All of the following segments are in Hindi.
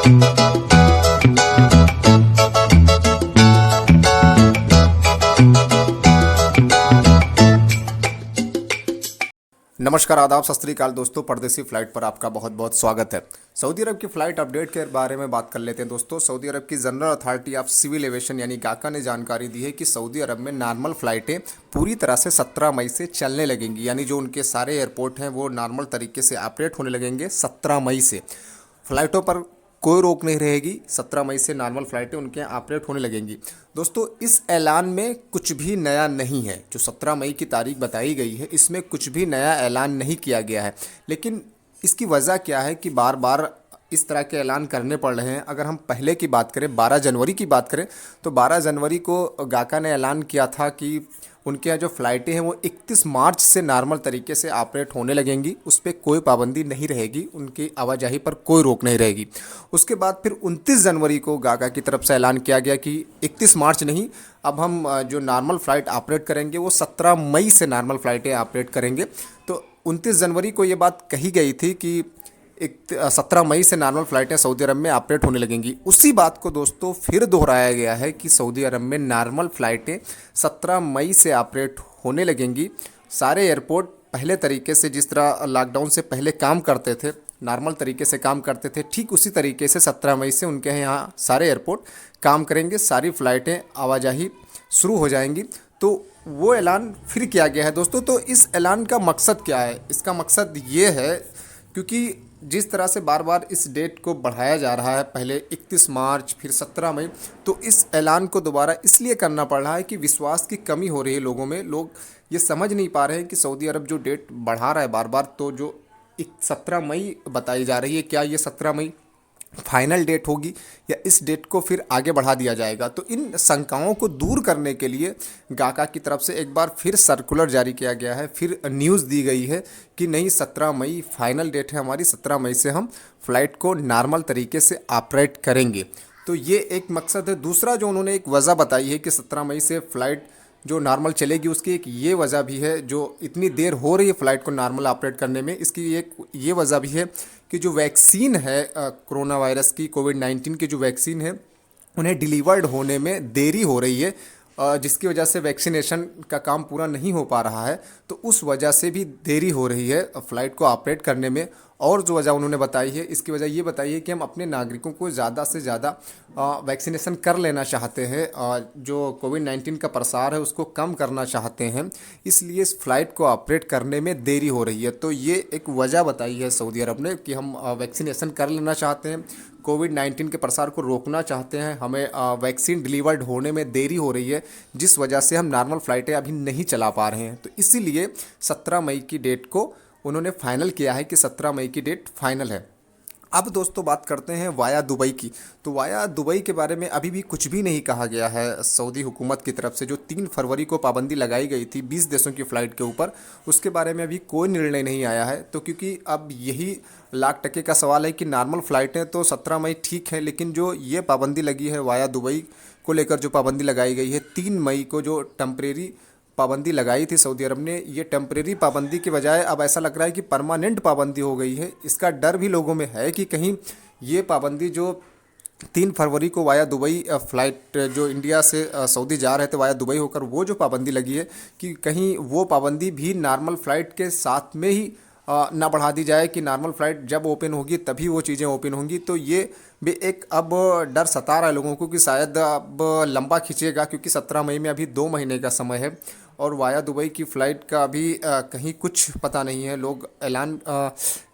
नमस्कार, आदाब, सत श्री अकाल दोस्तों। परदेसी फ्लाइट पर आपका बहुत बहुत स्वागत है। सऊदी अरब की फ़्लाइट अपडेट के बारे में बात कर लेते हैं दोस्तों। सऊदी अरब की general authority of civil aviation यानी गाका ने जानकारी दी है कि सऊदी अरब में नॉर्मल फ़्लाइटें पूरी तरह से 17 मई से चलने लगेंगी। यानी जो उनके सारे एयरपोर्ट हैं वो नॉर्मल तरीके से ऑपरेट होने लगेंगे 17 मई से। फ़्लाइटों पर कोई रोक नहीं रहेगी। 17 मई से नॉर्मल फ़्लाइटें उनके यहाँ ऑपरेट होने लगेंगी। दोस्तों, इस ऐलान में कुछ भी नया नहीं है। जो 17 मई की तारीख बताई गई है इसमें कुछ भी नया ऐलान नहीं किया गया है। लेकिन इसकी वजह क्या है कि बार बार इस तरह के ऐलान करने पड़ रहे हैं। अगर हम पहले की बात करें, 12 जनवरी की बात करें, तो 12 जनवरी को गाका ने ऐलान किया था कि उनके यहाँ जो फ़्लाइटें हैं वो 31 मार्च से नॉर्मल तरीके से ऑपरेट होने लगेंगी। उस पर कोई पाबंदी नहीं रहेगी, उनकी आवाजाही पर कोई रोक नहीं रहेगी। उसके बाद फिर 29 जनवरी को गाका की तरफ से ऐलान किया गया कि 31 मार्च नहीं, अब हम जो नॉर्मल फ़्लाइट ऑपरेट करेंगे वो 17 मई से नॉर्मल फ़्लाइटें ऑपरेट करेंगे। तो 29 जनवरी को ये बात कही गई थी कि 17 मई से नॉर्मल फ़्लाइटें सऊदी अरब में ऑपरेट होने लगेंगी। उसी बात को दोस्तों फिर दोहराया गया है कि सऊदी अरब में नॉर्मल फ़्लाइटें 17 मई से ऑपरेट होने लगेंगी। सारे एयरपोर्ट पहले तरीके से, जिस तरह लॉकडाउन से पहले काम करते थे, नॉर्मल तरीके से काम करते थे, ठीक उसी तरीके से 17 मई से उनके यहाँ सारे एयरपोर्ट काम करेंगे। सारी फ़्लाइटें आवाजाही शुरू हो जाएंगी। तो वो ऐलान फिर किया गया है दोस्तों। तो इस ऐलान का मकसद क्या है? इसका मकसद ये है, क्योंकि जिस तरह से बार बार इस डेट को बढ़ाया जा रहा है, पहले 31 मार्च फिर 17 मई, तो इस ऐलान को दोबारा इसलिए करना पड़ रहा है कि विश्वास की कमी हो रही है लोगों में। लोग ये समझ नहीं पा रहे हैं कि सऊदी अरब जो डेट बढ़ा रहा है बार बार, तो जो 17 मई बताई जा रही है, क्या ये 17 मई फाइनल डेट होगी या इस डेट को फिर आगे बढ़ा दिया जाएगा? तो इन शंकाओं को दूर करने के लिए गाका की तरफ से एक बार फिर सर्कुलर जारी किया गया है, फिर न्यूज़ दी गई है कि नहीं, 17 मई फाइनल डेट है हमारी, 17 मई से हम फ्लाइट को नॉर्मल तरीके से ऑपरेट करेंगे। तो ये एक मकसद है। दूसरा जो उन्होंने एक वजह बताई है कि 17 मई से फ़्लाइट जो नॉर्मल चलेगी, उसकी एक ये वजह भी है, जो इतनी देर हो रही है फ़्लाइट को नॉर्मल ऑपरेट करने में, इसकी एक ये वजह भी है कि जो वैक्सीन है कोरोना वायरस की, कोविड-19 की जो वैक्सीन है, उन्हें डिलीवर्ड होने में देरी हो रही है, जिसकी वजह से वैक्सीनेशन का काम पूरा नहीं हो पा रहा है। तो उस वजह से भी देरी हो रही है फ़्लाइट को ऑपरेट करने में। और जो वजह उन्होंने बताई है, इसकी वजह ये बताई है कि हम अपने नागरिकों को ज़्यादा से ज़्यादा वैक्सीनेशन कर लेना चाहते हैं, जो कोविड-19 का प्रसार है उसको कम करना चाहते हैं, इसलिए इस फ़्लाइट को ऑपरेट करने में देरी हो रही है। तो ये एक वजह बताई है सऊदी अरब ने कि हम वैक्सीनेशन कर लेना चाहते हैं, कोविड-19 के प्रसार को रोकना चाहते हैं, हमें वैक्सीन डिलीवर्ड होने में देरी हो रही है, जिस वजह से हम नॉर्मल फ़्लाइटें अभी नहीं चला पा रहे हैं। तो इसीलिए 17 मई की डेट को उन्होंने फाइनल किया है कि 17 मई की डेट फाइनल है। अब दोस्तों बात करते हैं वाया दुबई की। तो वाया दुबई के बारे में अभी भी कुछ भी नहीं कहा गया है सऊदी हुकूमत की तरफ से। जो 3 फरवरी को पाबंदी लगाई गई थी 20 देशों की फ़्लाइट के ऊपर, उसके बारे में अभी कोई निर्णय नहीं आया है। तो क्योंकि अब यही लाख टके का सवाल है कि नॉर्मल फ़्लाइटें तो 17 मई ठीक है, लेकिन जो ये पाबंदी लगी है वाया दुबई को लेकर, जो पाबंदी लगाई गई है 3 मई को, जो टेम्परेरी पाबंदी लगाई थी सऊदी अरब ने, ये टेम्परेरी पाबंदी के बजाय अब ऐसा लग रहा है कि परमानेंट पाबंदी हो गई है। इसका डर भी लोगों में है कि कहीं ये पाबंदी जो 3 फरवरी को वाया दुबई फ़्लाइट जो इंडिया से सऊदी जा रहे थे वाया दुबई होकर, वो जो पाबंदी लगी है कि कहीं वो पाबंदी भी नॉर्मल फ़्लाइट के साथ में ही ना बढ़ा दी जाए कि नॉर्मल फ़्लाइट जब ओपन होगी तभी वो चीज़ें ओपन होंगी। तो ये भी एक अब डर सता रहा है लोगों को कि शायद अब लंबा खींचेगा, क्योंकि 17 मई में अभी 2 महीने का समय है और वाया दुबई की फ़्लाइट का अभी कहीं कुछ पता नहीं है। लोग ऐलान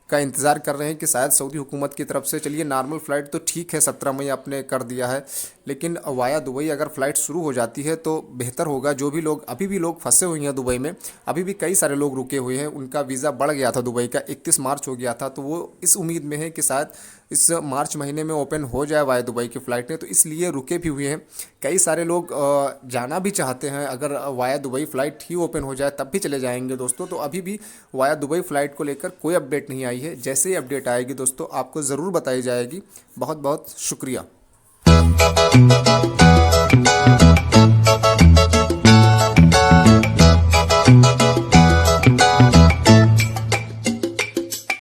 का इंतज़ार कर रहे हैं कि शायद सऊदी हुकूमत की तरफ से, चलिए नॉर्मल फ़्लाइट तो ठीक है 17 मई आपने कर दिया है, लेकिन वाया दुबई अगर फ़्लाइट शुरू हो जाती है तो बेहतर होगा। जो भी लोग अभी भी लोग फंसे हुए हैं दुबई में, अभी भी कई सारे लोग रुके हुए हैं, उनका वीज़ा बढ़ गया था दुबई का, 31 मार्च हो गया था, तो वो इस उम्मीद में है कि शायद इस मार्च महीने में ओपन हो जाए वाया दुबई की फ़्लाइटें, तो इसलिए रुके भी हुए हैं। कई सारे लोग जाना भी चाहते हैं, अगर वाया दुबई फ़्लाइट ही ओपन हो जाए तब भी चले जाएंगे दोस्तों। तो अभी भी वाया दुबई फ़्लाइट को लेकर कोई अपडेट नहीं आई है। जैसे ही अपडेट आएगी दोस्तों आपको ज़रूर बताई जाएगी। बहुत बहुत शुक्रिया।